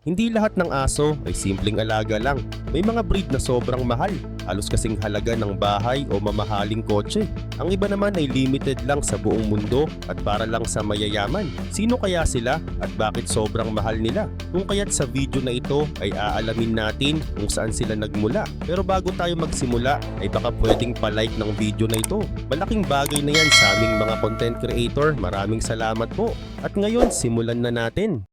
Hindi lahat ng aso ay simpleng alaga lang. May mga breed na sobrang mahal, halos kasing halaga ng bahay o mamahaling kotse. Ang iba naman ay limited lang sa buong mundo at para lang sa mayayaman. Sino kaya sila at bakit sobrang mahal nila? Kung kaya't sa video na ito ay aalamin natin kung saan sila nagmula. Pero bago tayo magsimula ay baka pwedeng pa-like ng video na ito. Malaking bagay na yan sa aming mga content creator. Maraming salamat po. At ngayon simulan na natin.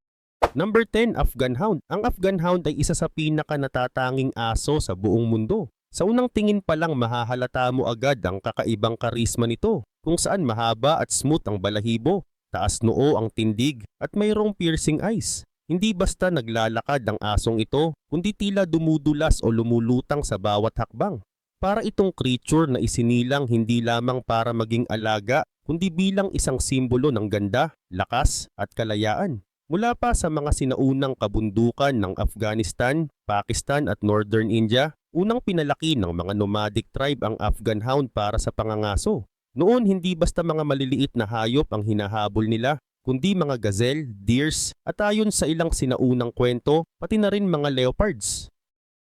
Number 10, Afghan Hound. Ang Afghan Hound ay isa sa pinaka-natatanging aso sa buong mundo. Sa unang tingin pa lang mahahalata mo agad ang kakaibang karisma nito, kung saan mahaba at smooth ang balahibo, taas noo ang tindig at mayroong piercing eyes. Hindi basta naglalakad ang asong ito, kundi tila dumudulas o lumulutang sa bawat hakbang. Para itong creature na isinilang hindi lamang para maging alaga, kundi bilang isang simbolo ng ganda, lakas at kalayaan. Mula pa sa mga sinaunang kabundukan ng Afghanistan, Pakistan at Northern India, unang pinalaki ng mga nomadic tribe ang Afghan Hound para sa pangangaso. Noon hindi basta mga maliliit na hayop ang hinahabol nila, kundi mga gazelle, deers at ayon sa ilang sinaunang kwento, pati na rin mga leopards.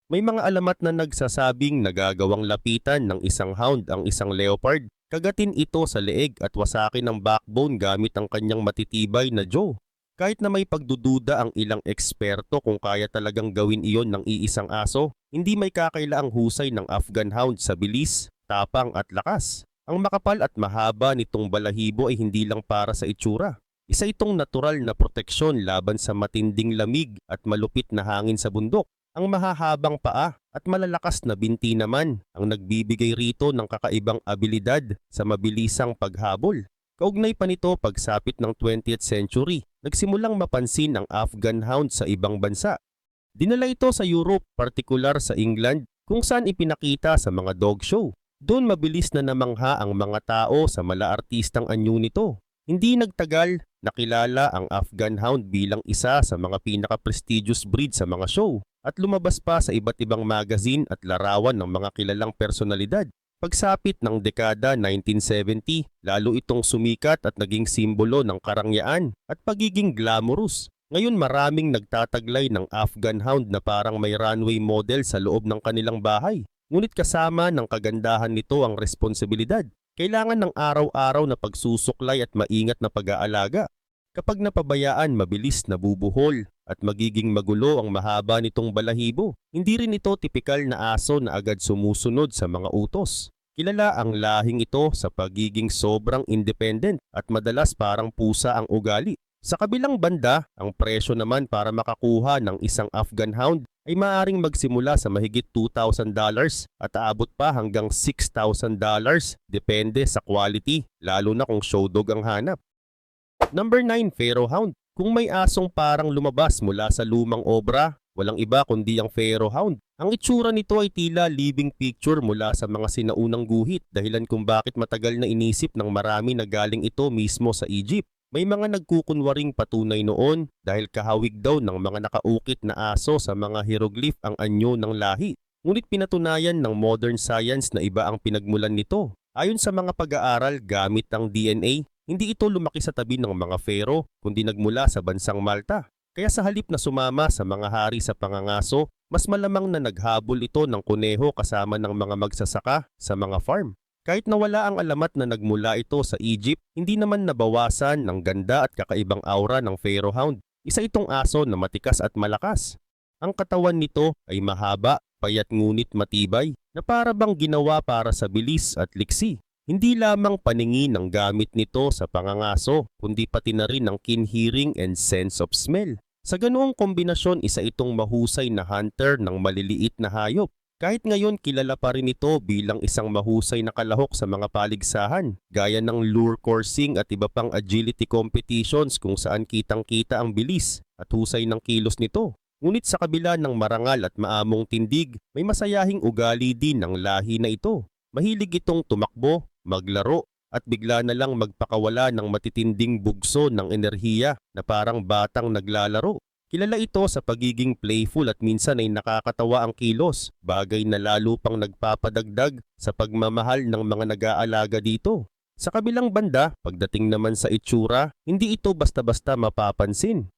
May mga alamat na nagsasabing nagagawang lapitan ng isang hound ang isang leopard, kagatin ito sa leeg at wasakin ng backbone gamit ang kanyang matitibay na jaw. Kahit na may pagdududa ang ilang eksperto kung kaya talagang gawin iyon ng iisang aso, hindi may kakaila ang husay ng Afghan Hound sa bilis, tapang at lakas. Ang makapal at mahaba nitong balahibo ay hindi lang para sa itsura. Isa itong natural na proteksyon laban sa matinding lamig at malupit na hangin sa bundok. Ang mahahabang paa at malalakas na binti naman ang nagbibigay rito ng kakaibang abilidad sa mabilisang paghabol. Kaugnay pa nito pagsapit ng 20th century, nagsimulang mapansin ang Afghan Hound sa ibang bansa. Dinala ito sa Europe, partikular sa England, kung saan ipinakita sa mga dog show. Doon mabilis na namangha ang mga tao sa malaartistang anyo nito. Hindi nagtagal, nakilala ang Afghan Hound bilang isa sa mga pinaka-prestigious breed sa mga show at lumabas pa sa iba't ibang magazine at larawan ng mga kilalang personalidad. Pagsapit ng dekada 1970, lalo itong sumikat at naging simbolo ng karangyaan at pagiging glamorous. Ngayon maraming nagtataglay ng Afghan Hound na parang may runway model sa loob ng kanilang bahay. Ngunit kasama ng kagandahan nito ang responsibilidad. Kailangan ng araw-araw na pagsusuklay at maingat na pag-aalaga. Kapag napabayaan, mabilis nabubuhol at magiging magulo ang mahaba nitong balahibo. Hindi rin ito tipikal na aso na agad sumusunod sa mga utos. Kilala ang lahing ito sa pagiging sobrang independent at madalas parang pusa ang ugali. Sa kabilang banda, ang presyo naman para makakuha ng isang Afghan Hound ay maaaring magsimula sa mahigit $2,000 at aabot pa hanggang $6,000 depende sa quality, lalo na kung show dog ang hanap. Number 9, Pharaoh Hound. Kung may asong parang lumabas mula sa lumang obra, walang iba kundi ang Pharaoh Hound. Ang itsura nito ay tila living picture mula sa mga sinaunang guhit, dahilan kung bakit matagal na inisip ng marami na galing ito mismo sa Egypt. May mga nagkukunwaring patunay noon dahil kahawig daw ng mga nakaukit na aso sa mga hieroglyph ang anyo ng lahi. Ngunit pinatunayan ng modern science na iba ang pinagmulan nito. Ayon sa mga pag-aaral gamit ang DNA, hindi ito lumaki sa tabi ng mga pharaoh kundi nagmula sa bansang Malta. Kaya sa halip na sumama sa mga hari sa pangangaso, mas malamang na naghabol ito ng kuneho kasama ng mga magsasaka sa mga farm. Kahit na wala ang alamat na nagmula ito sa Egypt, hindi naman nabawasan ng ganda at kakaibang aura ng Pharaoh Hound. Isa itong aso na matikas at malakas. Ang katawan nito ay mahaba, payat ngunit matibay, na para bang ginawa para sa bilis at liksi. Hindi lamang paningin ang gamit nito sa pangangaso, kundi pati na rin ang keen hearing and sense of smell. Sa ganoong kombinasyon, isa itong mahusay na hunter ng maliliit na hayop. Kahit ngayon kilala pa rin ito bilang isang mahusay na kalahok sa mga paligsahan, gaya ng lure coursing at iba pang agility competitions kung saan kitang-kita ang bilis at husay ng kilos nito. Ngunit sa kabila ng marangal at maamong tindig, may masayahing ugali din ng lahi na ito. Mahilig itong tumakbo, maglaro at bigla na lang magpakawala ng matitinding bugso ng enerhiya na parang batang naglalaro. Kilala ito sa pagiging playful at minsan ay nakakatawa ang kilos, bagay na lalo pang nagpapadagdag sa pagmamahal ng mga nag-aalaga dito. Sa kabilang banda, pagdating naman sa itsura, hindi ito basta-basta mapapansin.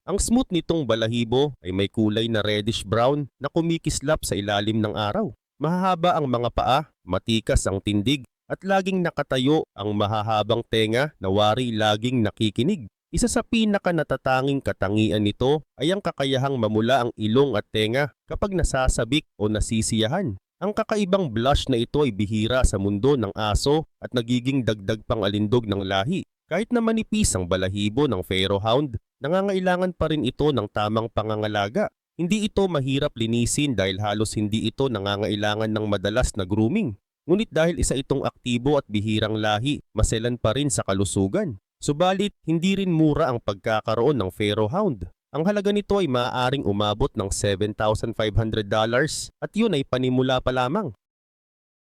Ang smooth nitong balahibo ay may kulay na reddish-brown na kumikislap sa ilalim ng araw. Mahahaba ang mga paa, matikas ang tindig, at laging nakatayo ang mahahabang tenga na wari laging nakikinig. Isa sa pinakanatatanging katangian nito ay ang kakayahang mamula ang ilong at tenga kapag nasasabik o nasisiyahan. Ang kakaibang blush na ito ay bihira sa mundo ng aso at nagiging dagdag pang alindog ng lahi. Kahit na manipis ang balahibo ng Pharaoh Hound, nangangailangan pa rin ito ng tamang pangangalaga. Hindi ito mahirap linisin dahil halos hindi ito nangangailangan ng madalas na grooming. Ngunit dahil isa itong aktibo at bihirang lahi, maselan pa rin sa kalusugan. Subalit, hindi rin mura ang pagkakaroon ng Pharaoh Hound. Ang halaga nito ay maaaring umabot ng $7,500 at yun ay panimula pa lamang.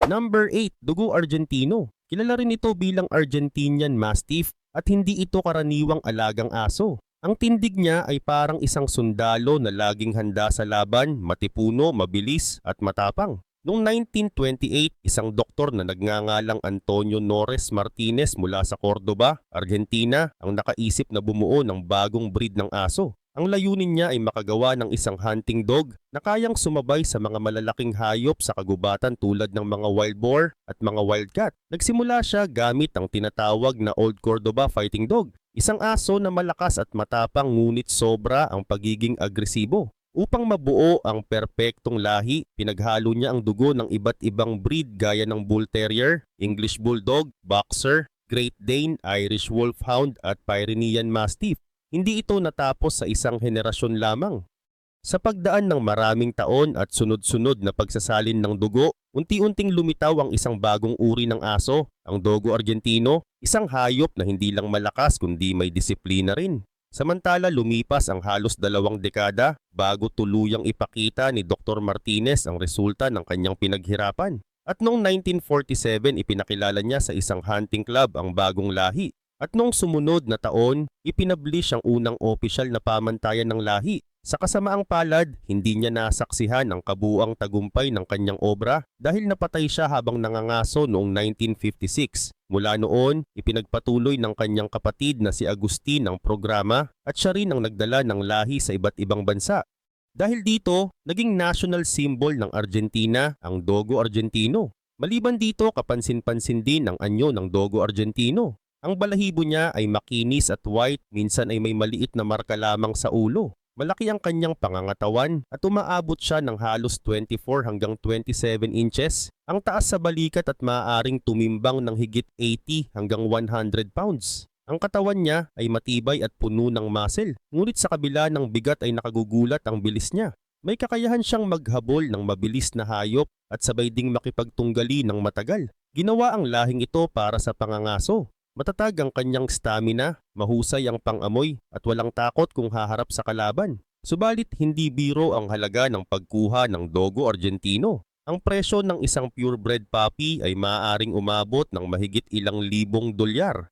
Number 8, Dugo Argentino. Kilala rin ito bilang Argentinian Mastiff at hindi ito karaniwang alagang aso. Ang tindig niya ay parang isang sundalo na laging handa sa laban, matipuno, mabilis at matapang. Noong 1928, isang doktor na nagngangalang Antonio Nores Martinez mula sa Cordoba, Argentina, ang nakaisip na bumuo ng bagong breed ng aso. Ang layunin niya ay makagawa ng isang hunting dog na kayang sumabay sa mga malalaking hayop sa kagubatan tulad ng mga wild boar at mga wildcat. Nagsimula siya gamit ang tinatawag na Old Cordoba Fighting Dog, isang aso na malakas at matapang ngunit sobra ang pagiging agresibo. Upang mabuo ang perpektong lahi, pinaghalo niya ang dugo ng iba't ibang breed gaya ng Bull Terrier, English Bulldog, Boxer, Great Dane, Irish Wolfhound at Pyrenean Mastiff. Hindi ito natapos sa isang henerasyon lamang. Sa pagdaan ng maraming taon at sunod-sunod na pagsasalin ng dugo, unti-unting lumitaw ang isang bagong uri ng aso, ang Dogo Argentino, isang hayop na hindi lang malakas kundi may disiplina rin. Samantala lumipas ang halos 2 dekada bago tuluyang ipakita ni Dr. Martinez ang resulta ng kanyang pinaghirapan. At noong 1947 ipinakilala niya sa isang hunting club ang bagong lahi. At noong sumunod na taon, ipinablish ang unang opisyal na pamantayan ng lahi. Sa kasamaang palad, hindi niya nasaksihan ang kabuuang tagumpay ng kanyang obra dahil napatay siya habang nangangaso noong 1956. Mula noon, ipinagpatuloy ng kanyang kapatid na si Agustin ang programa at siya rin ang nagdala ng lahi sa iba't ibang bansa. Dahil dito, naging national symbol ng Argentina ang Dogo Argentino. Maliban dito, kapansin-pansin din ang anyo ng Dogo Argentino. Ang balahibo niya ay makinis at white, minsan ay may maliit na marka lamang sa ulo. Malaki ang kanyang pangangatawan at umaabot siya ng halos 24 hanggang 27 inches. Ang taas sa balikat at maaaring tumimbang ng higit 80 hanggang 100 pounds. Ang katawan niya ay matibay at puno ng muscle, ngunit sa kabila ng bigat ay nakagugulat ang bilis niya. May kakayahan siyang maghabol ng mabilis na hayop at sabay ding makipagtunggali ng matagal. Ginawa ang lahing ito para sa pangangaso. Matatag ang kanyang stamina, mahusay ang pang-amoy at walang takot kung haharap sa kalaban. Subalit hindi biro ang halaga ng pagkuha ng Dogo Argentino. Ang presyo ng isang purebred puppy ay maaaring umabot ng mahigit ilang libong dolyar.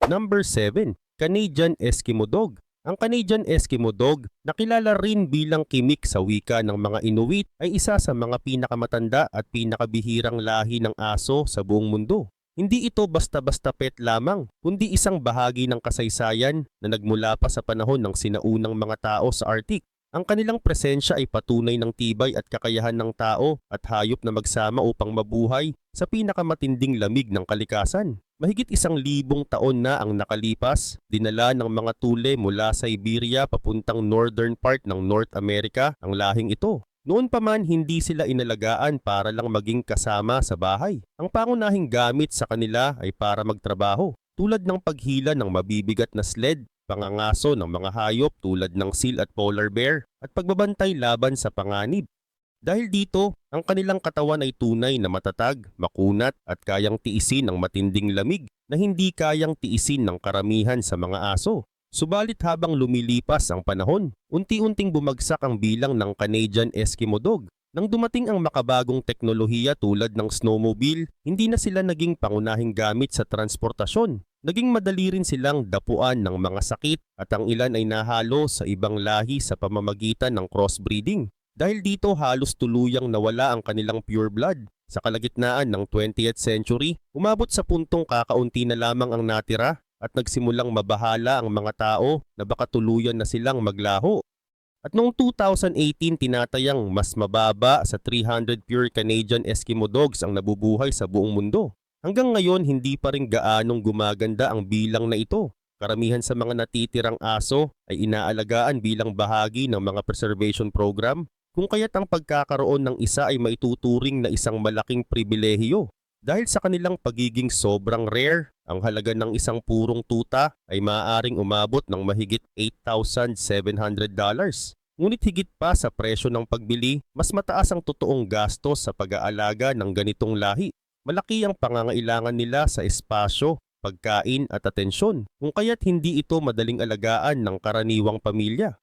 Number 7. Canadian Eskimo Dog. Ang Canadian Eskimo Dog, nakilala rin bilang kimik sa wika ng mga Inuit, ay isa sa mga pinakamatanda at pinakabihirang lahi ng aso sa buong mundo. Hindi ito basta-basta pet lamang, kundi isang bahagi ng kasaysayan na nagmula pa sa panahon ng sinaunang mga tao sa Arctic. Ang kanilang presensya ay patunay ng tibay at kakayahan ng tao at hayop na magsama upang mabuhay sa pinakamatinding lamig ng kalikasan. Mahigit 1,000 taon na ang nakalipas, dinala ng mga tule mula Siberia papuntang northern part ng North America ang lahing ito. Noon pa man hindi sila inalagaan para lang maging kasama sa bahay. Ang pangunahing gamit sa kanila ay para magtrabaho, tulad ng paghila ng mabibigat na sled, pangangaso ng mga hayop tulad ng seal at polar bear, at pagbabantay laban sa panganib. Dahil dito, ang kanilang katawan ay tunay na matatag, makunat at kayang tiisin ang matinding lamig na hindi kayang tiisin ng karamihan sa mga aso. Subalit habang lumilipas ang panahon, unti-unting bumagsak ang bilang ng Canadian Eskimo Dog. Nang dumating ang makabagong teknolohiya tulad ng snowmobile, hindi na sila naging pangunahing gamit sa transportasyon. Naging madali rin silang dapuan ng mga sakit at ang ilan ay nahalo sa ibang lahi sa pamamagitan ng crossbreeding. Dahil dito halos tuluyang nawala ang kanilang pure blood. Sa kalagitnaan ng 20th century, umabot sa puntong kakaunti na lamang ang natira at nagsimulang mabahala ang mga tao na baka tuluyan na silang maglaho. At noong 2018 tinatayang mas mababa sa 300 pure Canadian Eskimo dogs ang nabubuhay sa buong mundo. Hanggang ngayon hindi pa rin gaanong gumaganda ang bilang na ito. Karamihan sa mga natitirang aso ay inaalagaan bilang bahagi ng mga preservation program, kung kaya't ang pagkakaroon ng isa ay maituturing na isang malaking pribilehiyo. Dahil sa kanilang pagiging sobrang rare, ang halaga ng isang purong tuta ay maaaring umabot ng mahigit $8,700. Ngunit higit pa sa presyo ng pagbili, mas mataas ang totoong gastos sa pag-aalaga ng ganitong lahi. Malaki ang pangangailangan nila sa espasyo, pagkain at atensyon, kung kaya't hindi ito madaling alagaan ng karaniwang pamilya.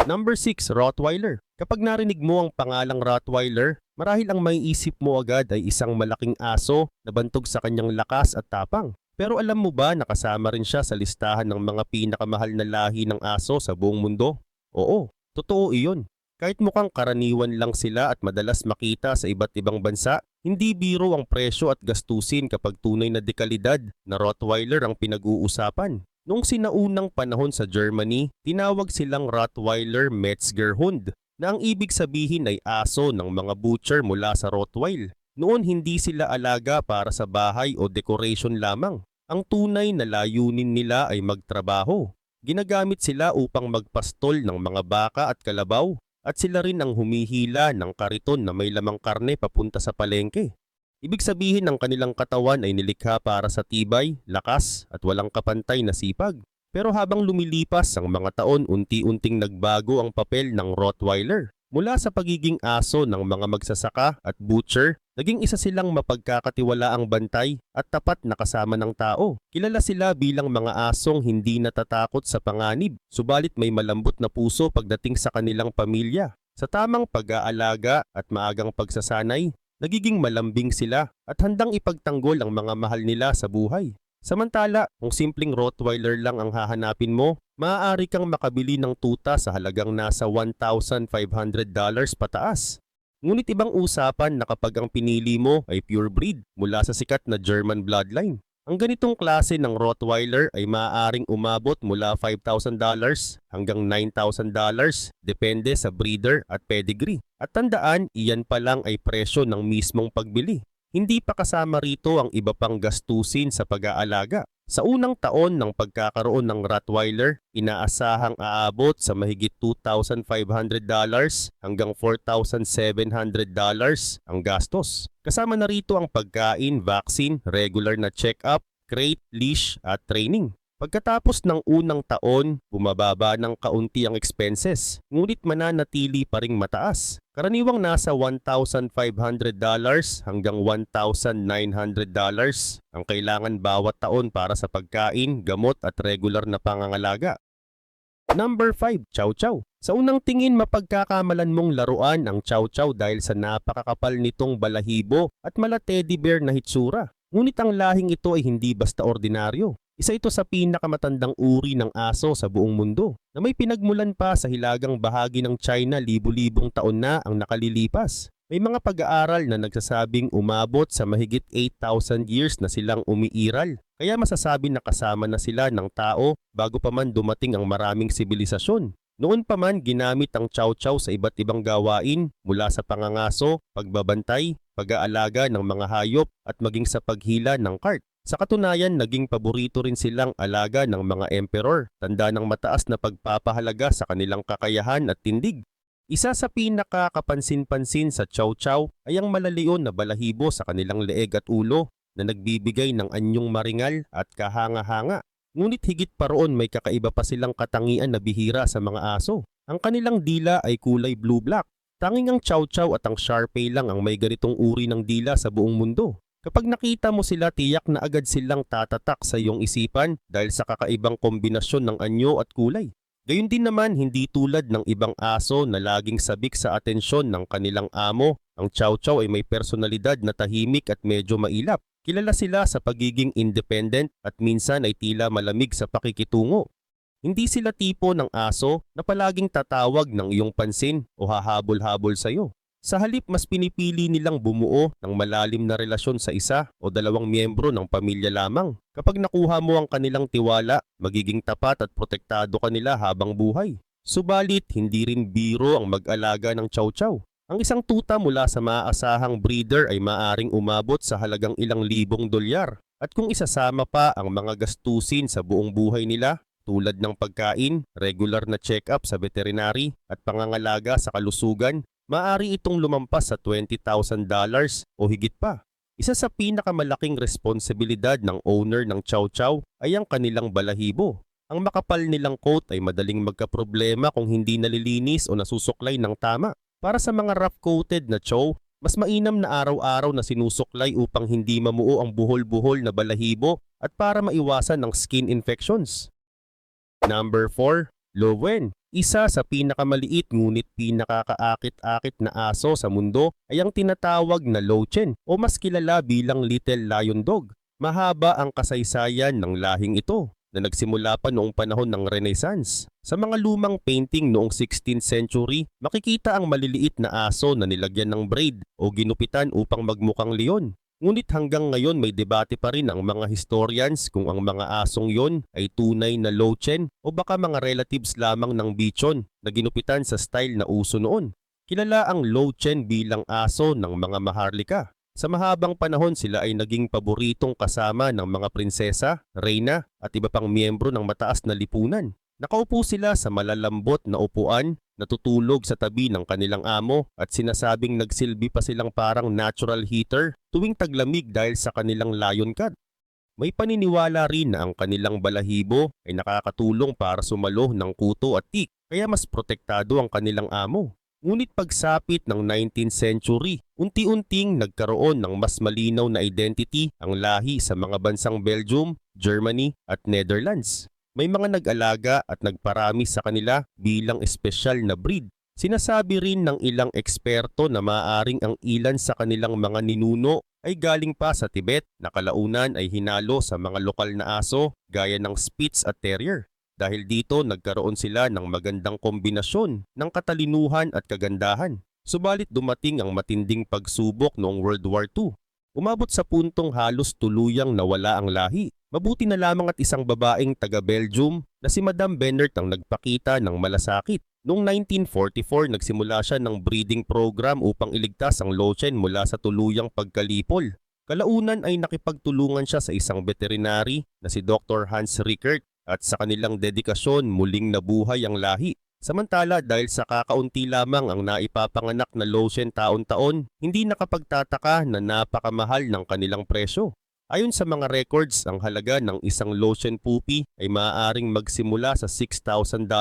Number 6, Rottweiler. Kapag narinig mo ang pangalang Rottweiler, marahil ang maiisip mo agad ay isang malaking aso na bantog sa kanyang lakas at tapang. Pero alam mo ba na kasama rin siya sa listahan ng mga pinakamahal na lahi ng aso sa buong mundo? Oo, totoo iyon. Kahit mukhang karaniwan lang sila at madalas makita sa iba't ibang bansa, hindi biro ang presyo at gastusin kapag tunay na dekalidad na Rottweiler ang pinag-uusapan. Noong sinaunang panahon sa Germany, tinawag silang Rottweiler Metzgerhund, na ang ibig sabihin ay aso ng mga butcher mula sa Rottweil. Noon hindi sila alaga para sa bahay o decoration lamang. Ang tunay na layunin nila ay magtrabaho. Ginagamit sila upang magpastol ng mga baka at kalabaw, at sila rin ang humihila ng kariton na may lamang karne papunta sa palengke. Ibig sabihin ng kanilang katawan ay nilikha para sa tibay, lakas at walang kapantay na sipag. Pero habang lumilipas ang mga taon, unti-unting nagbago ang papel ng Rottweiler. Mula sa pagiging aso ng mga magsasaka at butcher, naging isa silang mapagkakatiwalaang bantay at tapat na kasama ng tao. Kilala sila bilang mga asong hindi natatakot sa panganib, subalit may malambot na puso pagdating sa kanilang pamilya. Sa tamang pag-aalaga at maagang pagsasanay, nagiging malambing sila at handang ipagtanggol ang mga mahal nila sa buhay. Samantala, kung simpleng Rottweiler lang ang hahanapin mo, maaari kang makabili ng tuta sa halagang nasa $1,500 pataas. Ngunit ibang usapan na kapag ang pinili mo ay pure breed mula sa sikat na German bloodline. Ang ganitong klase ng Rottweiler ay maaaring umabot mula $5,000 hanggang $9,000 depende sa breeder at pedigree. At tandaan, iyan pa lang ay presyo ng mismong pagbili. Hindi pa kasama rito ang iba pang gastusin sa pag-aalaga. Sa unang taon ng pagkakaroon ng Rottweiler, inaasahang aabot sa mahigit $2,500 hanggang $4,700 ang gastos. Kasama na rito ang pagkain, vaccine, regular na check-up, crate, leash at training. Pagkatapos ng unang taon, bumababa ng kaunti ang expenses, ngunit mananatili pa ring mataas. Karaniwang nasa $1,500 hanggang $1,900 ang kailangan bawat taon para sa pagkain, gamot at regular na pangangalaga. Number 5, Chow Chow. Sa unang tingin mapagkakamalan mong laruan ang Chow Chow dahil sa napakakapal nitong balahibo at mala teddy bear na hitsura. Ngunit ang lahing ito ay hindi basta ordinaryo. Isa ito sa pinakamatandang uri ng aso sa buong mundo na may pinagmulan pa sa hilagang bahagi ng China libu-libong taon na ang nakalilipas. May mga pag-aaral na nagsasabing umabot sa mahigit 8,000 years na silang umiiral. Kaya masasabi na kasama na sila ng tao bago pa man dumating ang maraming sibilisasyon. Noon pa man ginamit ang Chow Chow sa iba't ibang gawain mula sa pangangaso, pagbabantay, pag-aalaga ng mga hayop at maging sa paghila ng cart. Sa katunayan, naging paborito rin silang alaga ng mga emperor, tanda ng mataas na pagpapahalaga sa kanilang kakayahan at tindig. Isa sa pinakakapansin-pansin sa Chow Chow ay ang malalion na balahibo sa kanilang leeg at ulo na nagbibigay ng anyong maringal at kahanga-hanga. Ngunit higit pa roon may kakaiba pa silang katangian na bihira sa mga aso. Ang kanilang dila ay kulay blue-black. Tanging ang Chow Chow at ang Shar-Pei lang ang may ganitong uri ng dila sa buong mundo. Kapag nakita mo sila, tiyak na agad silang tatatak sa iyong isipan dahil sa kakaibang kombinasyon ng anyo at kulay. Gayun din naman, hindi tulad ng ibang aso na laging sabik sa atensyon ng kanilang amo, ang Chow Chow ay may personalidad na tahimik at medyo mailap. Kilala sila sa pagiging independent at minsan ay tila malamig sa pakikitungo. Hindi sila tipo ng aso na palaging tatawag ng iyong pansin o hahabol-habol sa iyo. Sa halip mas pinipili nilang bumuo ng malalim na relasyon sa isa o dalawang miyembro ng pamilya lamang. Kapag nakuha mo ang kanilang tiwala, magiging tapat at protektado ka nila habang buhay. Subalit, hindi rin biro ang mag-alaga ng chow chow. Ang isang tuta mula sa maaasahang breeder ay maaring umabot sa halagang ilang libong dolyar. At kung isasama pa ang mga gastusin sa buong buhay nila, tulad ng pagkain, regular na check-up sa veterinary at pangangalaga sa kalusugan, maaari itong lumampas sa $20,000 o higit pa. Isa sa pinakamalaking responsibilidad ng owner ng chow chow ay ang kanilang balahibo. Ang makapal nilang coat ay madaling magkaproblema kung hindi nalilinis o nasusuklay ng tama. Para sa mga rough-coated na chow, mas mainam na araw-araw na sinusuklay upang hindi mamuo ang buhol-buhol na balahibo at para maiwasan ang skin infections. Number 4. Lowen. Isa sa pinakamaliit ngunit pinakakaakit-akit na aso sa mundo ay ang tinatawag na Lochen o mas kilala bilang Little Lion Dog. Mahaba ang kasaysayan ng lahing ito na nagsimula pa noong panahon ng Renaissance. Sa mga lumang painting noong 16th century, makikita ang maliliit na aso na nilagyan ng braid o ginupitan upang magmukhang leon. Ngunit hanggang ngayon may debate pa rin ang mga historians kung ang mga asong yon ay tunay na Lochen o baka mga relatives lamang ng bichon na ginupitan sa style na uso noon. Kilala ang Lochen bilang aso ng mga maharlika. Sa mahabang panahon sila ay naging paboritong kasama ng mga prinsesa, reyna at iba pang miyembro ng mataas na lipunan. Nakaupo sila sa malalambot na upuan, natutulog sa tabi ng kanilang amo at sinasabing nagsilbi pa silang parang natural heater tuwing taglamig dahil sa kanilang lion cut. May paniniwala rin na ang kanilang balahibo ay nakakatulong para sumalo ng kuto at tik, kaya mas protektado ang kanilang amo. Ngunit pagsapit ng 19th century, unti-unting nagkaroon ng mas malinaw na identity ang lahi sa mga bansang Belgium, Germany at Netherlands. May mga nag-alaga at nagparami sa kanila bilang espesyal na breed. Sinasabi rin ng ilang eksperto na maaaring ang ilan sa kanilang mga ninuno ay galing pa sa Tibet na kalaunan ay hinalo sa mga lokal na aso gaya ng Spitz at Terrier. Dahil dito nagkaroon sila ng magandang kombinasyon ng katalinuhan at kagandahan. Subalit dumating ang matinding pagsubok noong World War II. Umabot sa puntong halos tuluyang nawala ang lahi. Mabuti na lamang at isang babaeng taga-Belgium na si Madame Bennert ang nagpakita ng malasakit. Noong 1944 nagsimula siya ng breeding program upang iligtas ang Lochen mula sa tuluyang pagkalipol. Kalaunan ay nakipagtulungan siya sa isang veterinary na si Dr. Hans Rickert at sa kanilang dedikasyon muling nabuhay ang lahi. Samantala dahil sa kakaunti lamang ang naipapanganak na Lochen taon-taon, hindi nakapagtataka na napakamahal ng kanilang presyo. Ayon sa mga records, ang halaga ng isang Lochen puppy ay maaaring magsimula sa $6,000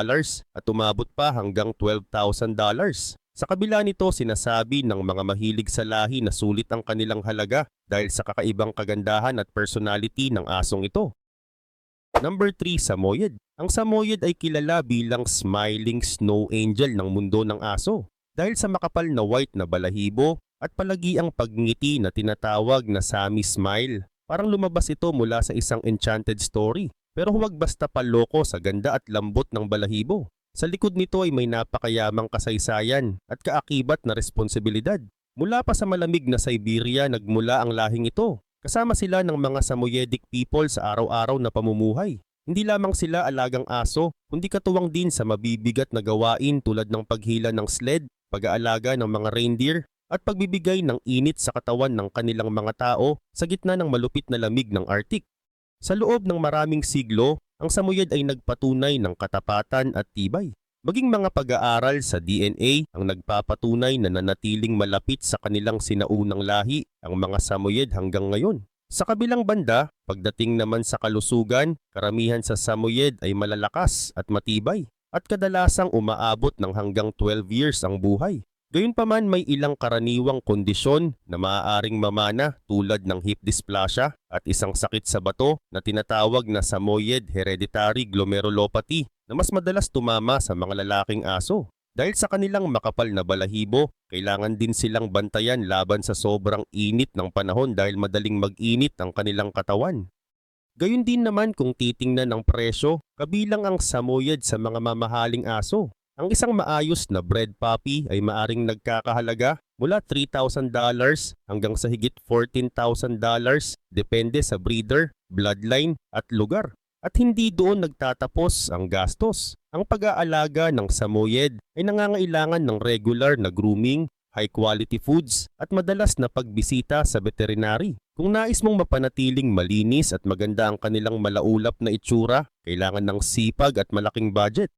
at umabot pa hanggang $12,000. Sa kabila nito, sinasabi ng mga mahilig sa lahi na sulit ang kanilang halaga dahil sa kakaibang kagandahan at personality ng asong ito. Number 3, Samoyed. Ang Samoyed ay kilala bilang smiling snow angel ng mundo ng aso dahil sa makapal na white na balahibo at palagi ang pagngiti na tinatawag na Sami Smile. Parang lumabas ito mula sa isang enchanted story, pero huwag basta paloko sa ganda at lambot ng balahibo. Sa likod nito ay may napakayamang kasaysayan at kaakibat na responsibilidad. Mula pa sa malamig na Siberia nagmula ang lahing ito. Kasama sila ng mga Samoyedic people sa araw-araw na pamumuhay. Hindi lamang sila alagang aso, kundi katuwang din sa mabibigat na gawain tulad ng paghila ng sled, pag-aalaga ng mga reindeer, at pagbibigay ng init sa katawan ng kanilang mga tao sa gitna ng malupit na lamig ng Arctic. Sa loob ng maraming siglo, ang Samoyed ay nagpatunay ng katapatan at tibay. Maging mga pag-aaral sa DNA ang nagpapatunay na nanatiling malapit sa kanilang sinaunang lahi ang mga Samoyed hanggang ngayon. Sa kabilang banda, pagdating naman sa kalusugan, karamihan sa Samoyed ay malalakas at matibay at kadalasang umaabot ng hanggang 12 years ang buhay. Gayunpaman may ilang karaniwang kondisyon na maaaring mamana tulad ng hip dysplasia at isang sakit sa bato na tinatawag na Samoyed hereditary glomerulopathy na mas madalas tumama sa mga lalaking aso. Dahil sa kanilang makapal na balahibo, kailangan din silang bantayan laban sa sobrang init ng panahon dahil madaling mag-init ang kanilang katawan. Gayun din naman kung titingnan ang presyo, kabilang ang Samoyed sa mga mamahaling aso. Ang isang maayos na bred puppy ay maaring nagkakahalaga mula $3,000 hanggang sa higit $14,000 depende sa breeder, bloodline at lugar. At hindi doon nagtatapos ang gastos. Ang pag-aalaga ng Samoyed ay nangangailangan ng regular na grooming, high-quality foods at madalas na pagbisita sa veterinary. Kung nais mong mapanatiling malinis at maganda ang kanilang malaulap na itsura, kailangan ng sipag at malaking budget.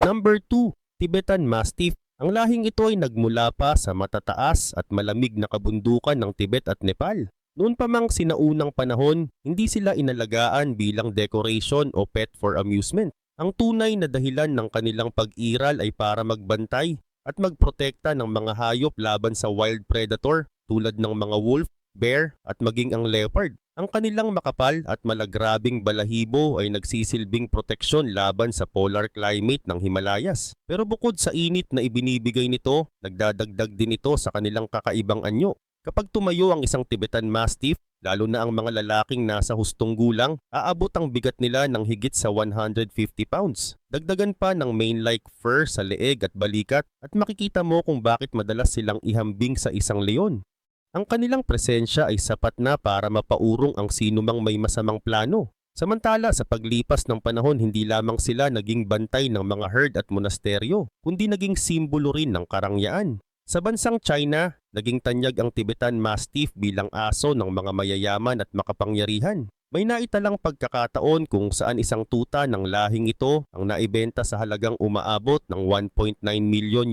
Number 2, Tibetan Mastiff. Ang lahing ito ay nagmula pa sa matataas at malamig na kabundukan ng Tibet at Nepal. Noon pa mang sinaunang panahon, hindi sila inalagaan bilang decoration o pet for amusement. Ang tunay na dahilan ng kanilang pag-iral ay para magbantay at magprotekta ng mga hayop laban sa wild predator tulad ng mga wolf, bear at maging ang leopard. Ang kanilang makapal at malagrabing balahibo ay nagsisilbing proteksyon laban sa polar climate ng Himalayas. Pero bukod sa init na ibinibigay nito, nagdadagdag din ito sa kanilang kakaibang anyo. Kapag tumayo ang isang Tibetan Mastiff, lalo na ang mga lalaking nasa hustong gulang, aabot ang bigat nila ng higit sa 150 pounds. Dagdagan pa ng mane-like fur sa leeg at balikat at makikita mo kung bakit madalas silang ihambing sa isang leon. Ang kanilang presensya ay sapat na para mapaurong ang sinumang may masamang plano. Samantala sa paglipas ng panahon hindi lamang sila naging bantay ng mga herd at monasteryo, kundi naging simbolo rin ng karangyaan. Sa bansang China, naging tanyag ang Tibetan Mastiff bilang aso ng mga mayayaman at makapangyarihan. May naitalang pagkakataon kung saan isang tuta ng lahing ito ang naibenta sa halagang umaabot ng $1.9 million.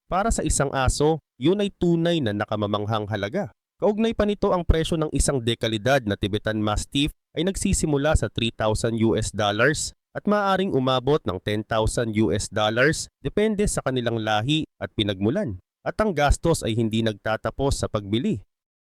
Para sa isang aso, yun ay tunay na nakamamanghang halaga. Kaugnay pa nito ang presyo ng isang dekalidad na Tibetan Mastiff ay nagsisimula sa $3,000 at maaaring umabot ng $10,000 depende sa kanilang lahi at pinagmulan. At ang gastos ay hindi nagtatapos sa pagbili.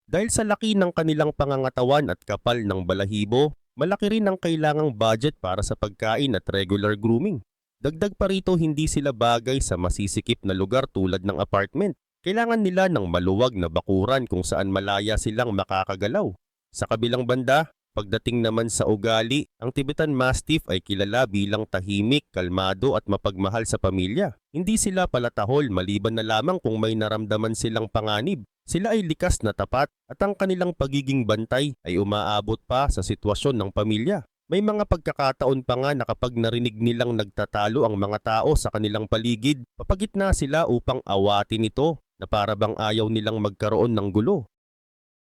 Dahil sa laki ng kanilang pangangatawan at kapal ng balahibo, malaki rin ang kailangang budget para sa pagkain at regular grooming. Dagdag pa rito hindi sila bagay sa masisikip na lugar tulad ng apartment. Kailangan nila ng maluwag na bakuran kung saan malaya silang makakagalaw. Sa kabilang banda, pagdating naman sa ugali, ang Tibetan Mastiff ay kilala bilang tahimik, kalmado at mapagmahal sa pamilya. Hindi sila palatahol maliban na lamang kung may naramdaman silang panganib. Sila ay likas na tapat at ang kanilang pagiging bantay ay umaabot pa sa sitwasyon ng pamilya. May mga pagkakataon pa nga na kapag narinig nilang nagtatalo ang mga tao sa kanilang paligid, papagitna sila upang awatin ito na para bang ayaw nilang magkaroon ng gulo.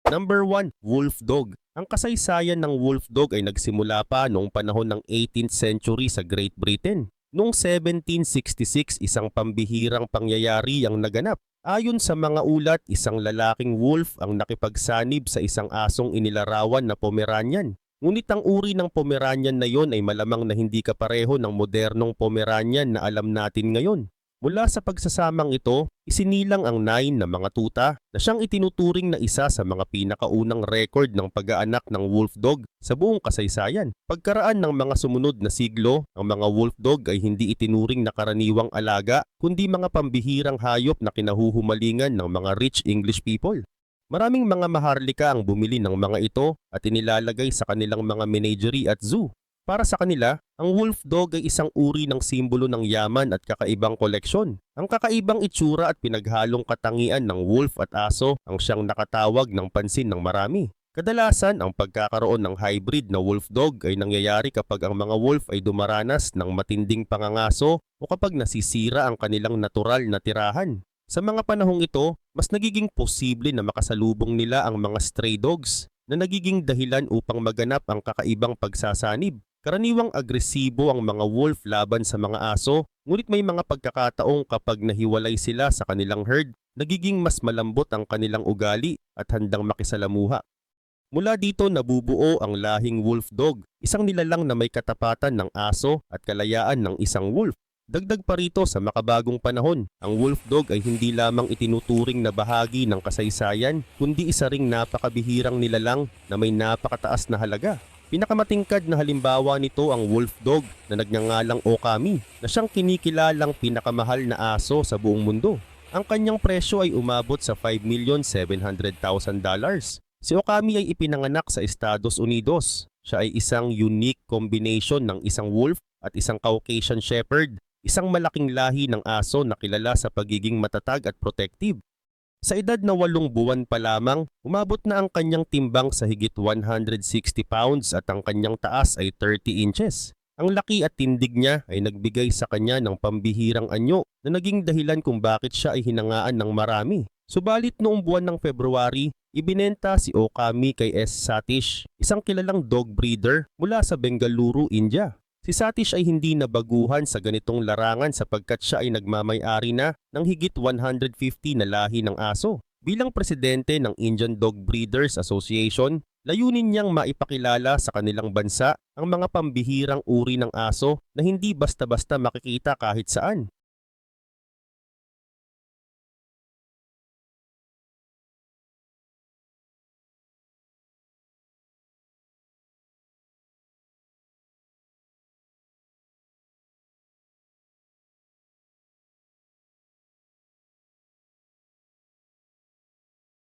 Number 1, Wolf Dog. Ang kasaysayan ng Wolf Dog ay nagsimula pa noong panahon ng 18th century sa Great Britain. Noong 1766, isang pambihirang pangyayari ang naganap. Ayon sa mga ulat, isang lalaking wolf ang nakipagsanib sa isang asong inilarawan na Pomeranian. Ngunit ang uri ng Pomeranian na yon ay malamang na hindi kapareho ng modernong Pomeranian na alam natin ngayon. Mula sa pagsasamang ito, isinilang ang 9 na mga tuta na siyang itinuturing na isa sa mga pinakaunang record ng pag-aanak ng wolf dog sa buong kasaysayan. Pagkaraan ng mga sumunod na siglo, ang mga wolf dog ay hindi itinuring na karaniwang alaga kundi mga pambihirang hayop na kinahuhumalingan ng mga rich English people. Maraming mga maharlika ang bumili ng mga ito at inilalagay sa kanilang mga menagerie at zoo. Para sa kanila, ang wolf dog ay isang uri ng simbolo ng yaman at kakaibang koleksyon. Ang kakaibang itsura at pinaghalong katangian ng wolf at aso ang siyang nakatawag ng pansin ng marami. Kadalasan, ang pagkakaroon ng hybrid na wolf dog ay nangyayari kapag ang mga wolf ay dumaranas ng matinding pangangaso o kapag nasisira ang kanilang natural na tirahan. Sa mga panahong ito, mas nagiging posible na makasalubong nila ang mga stray dogs na nagiging dahilan upang maganap ang kakaibang pagsasanib. Karaniwang agresibo ang mga wolf laban sa mga aso, ngunit may mga pagkakataong kapag nahiwalay sila sa kanilang herd, nagiging mas malambot ang kanilang ugali at handang makisalamuha. Mula dito nabubuo ang lahing wolf dog, isang nilalang na may katapatan ng aso at kalayaan ng isang wolf. Dagdag pa rito sa makabagong panahon, ang wolf dog ay hindi lamang itinuturing na bahagi ng kasaysayan, kundi isa ring napakabihirang nilalang na may napakataas na halaga. Pinakamatingkad na halimbawa nito ang wolf dog na nagngangalang Okami, na siyang kinikilalang pinakamahal na aso sa buong mundo. Ang kanyang presyo ay umabot sa $5,700,000. Si Okami ay ipinanganak sa Estados Unidos. Siya ay isang unique combination ng isang wolf at isang Caucasian Shepherd isang malaking lahi ng aso na kilala sa pagiging matatag at protective. Sa edad na 8 buwan pa lamang, umabot na ang kanyang timbang sa higit 160 pounds at ang kanyang taas ay 30 inches. Ang laki at tindig niya ay nagbigay sa kanya ng pambihirang anyo na naging dahilan kung bakit siya ay hinangaan ng marami. Subalit noong buwan ng February, ibinenta si Okami kay S. Satish, isang kilalang dog breeder mula sa Bengaluru, India. Si Satish ay hindi nabaguhan sa ganitong larangan sapagkat siya ay nagmamay-ari na ng higit 150 na lahi ng aso. Bilang presidente ng Indian Dog Breeders Association, layunin niyang maipakilala sa kanilang bansa ang mga pambihirang uri ng aso na hindi basta-basta makikita kahit saan.